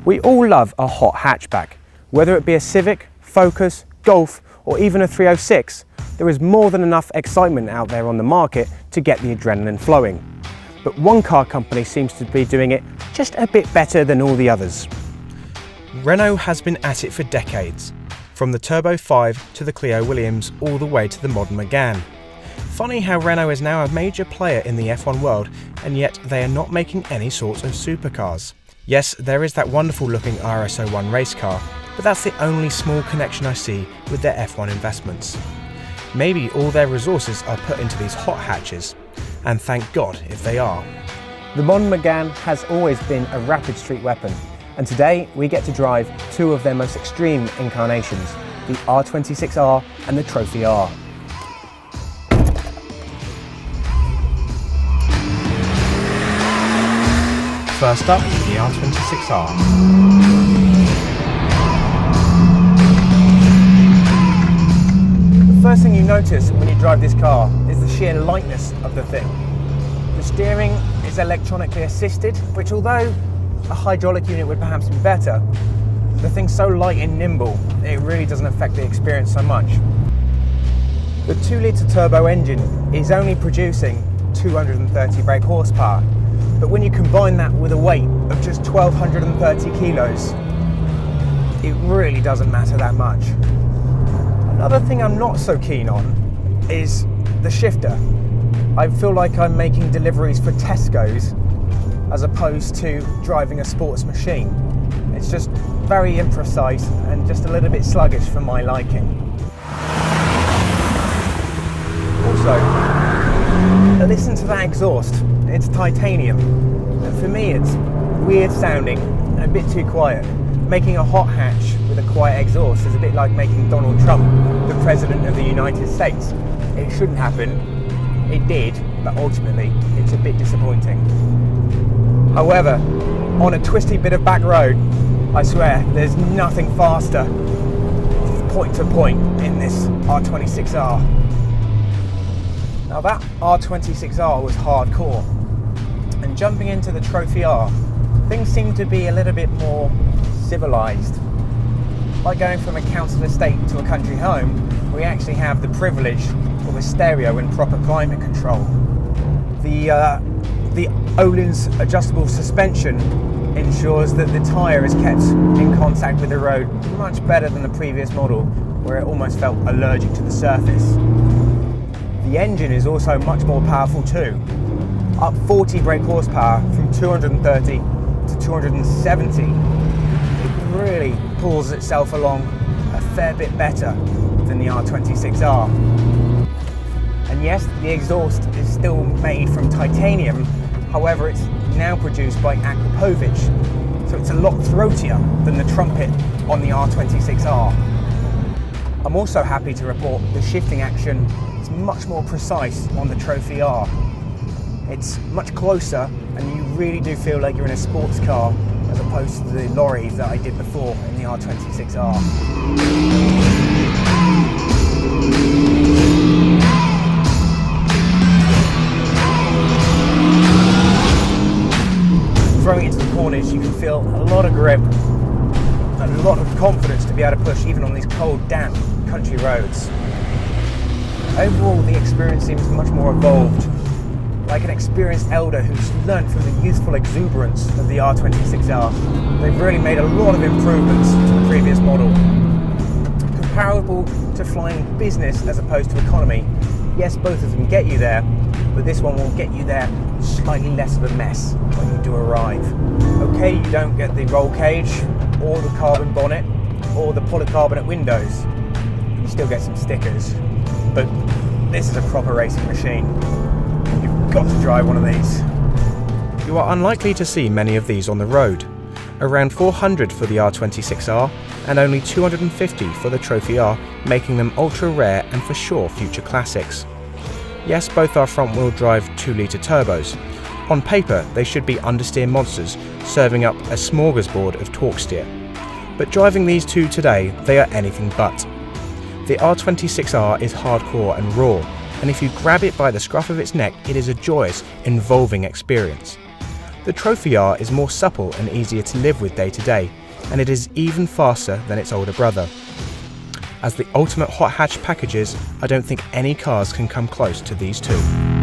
We all love a hot hatchback. Whether it be a Civic, Focus, Golf or even a 306, there is more than enough excitement out there on the market to get the adrenaline flowing. But one car company seems to be doing it just a bit better than all the others. Renault has been at it for decades, from the Turbo 5 to the Clio Williams all the way to the modern Megane. Funny how Renault is now a major player in the F1 world, and yet they are not making any sort of supercars. Yes, there is that wonderful looking RS01 race car, but that's the only small connection I see with their F1 investments. Maybe all their resources are put into these hot hatches, and thank God if they are. The modern Megane has always been a rapid street weapon, and today we get to drive two of their most extreme incarnations, the R26R and the Trophy R. First up, the R26R. The first thing you notice when you drive this car is the sheer lightness of the thing. The steering is electronically assisted, which although a hydraulic unit would perhaps be better, the thing's so light and nimble, it really doesn't affect the experience so much. The 2-litre turbo engine is only producing 230 brake horsepower, but when you combine that with a weight of just 1,230 kilos, it really doesn't matter that much. Another thing I'm not so keen on is the shifter. I feel like I'm making deliveries for Tesco's as opposed to driving a sports machine. It's just very imprecise and just a little bit sluggish for my liking. Also, listen to that exhaust. It's titanium, and for me it's weird sounding and a bit too quiet. Making a hot hatch with a quiet exhaust is a bit like making Donald Trump the President of the United States. It shouldn't happen, it did, but ultimately it's a bit disappointing. However, on a twisty bit of back road, I swear there's nothing faster point to point in this R26R. Now that R26R was hardcore, and jumping into the Trophy R, things seem to be a little bit more civilised. Like going from a council estate to a country home, we actually have the privilege of a stereo and proper climate control. The Öhlins adjustable suspension ensures that the tyre is kept in contact with the road much better than the previous model, where it almost felt allergic to the surface. The engine is also much more powerful too, up 40 brake horsepower from 230 to 270. It really pulls itself along a fair bit better than the R26R. And yes, the exhaust is still made from titanium, however it's now produced by Akrapovic, so it's a lot throatier than the trumpet on the R26R. I'm also happy to report the shifting action is much more precise on the Trophy R. It's much closer and you really do feel like you're in a sports car as opposed to the lorry that I did before in the R26R. Throwing into the corners, you can feel a lot of grip and a lot of confidence to be able to push even on these cold, damp country roads. Overall, the experience seems much more evolved, like an experienced elder who's learnt from the youthful exuberance of the R26R. They've really made a lot of improvements to the previous model. Comparable to flying business as opposed to economy, yes, both of them get you there, but this one will get you there slightly less of a mess when you do arrive. Okay, you don't get the roll cage, or the carbon bonnet, or the polycarbonate windows. You still get some stickers, but this is a proper racing machine. You've got to drive one of these. You are unlikely to see many of these on the road. Around 400 for the R26R and only 250 for the Trophy R, making them ultra rare and for sure future classics. Yes, both are front-wheel drive 2-litre turbos. On paper, they should be understeer monsters, serving up a smorgasbord of torque steer. But driving these two today, they are anything but. The R26R is hardcore and raw, and if you grab it by the scruff of its neck, it is a joyous, involving experience. The Trophy R is more supple and easier to live with day to day, and it is even faster than its older brother. As the ultimate hot hatch packages, I don't think any cars can come close to these two.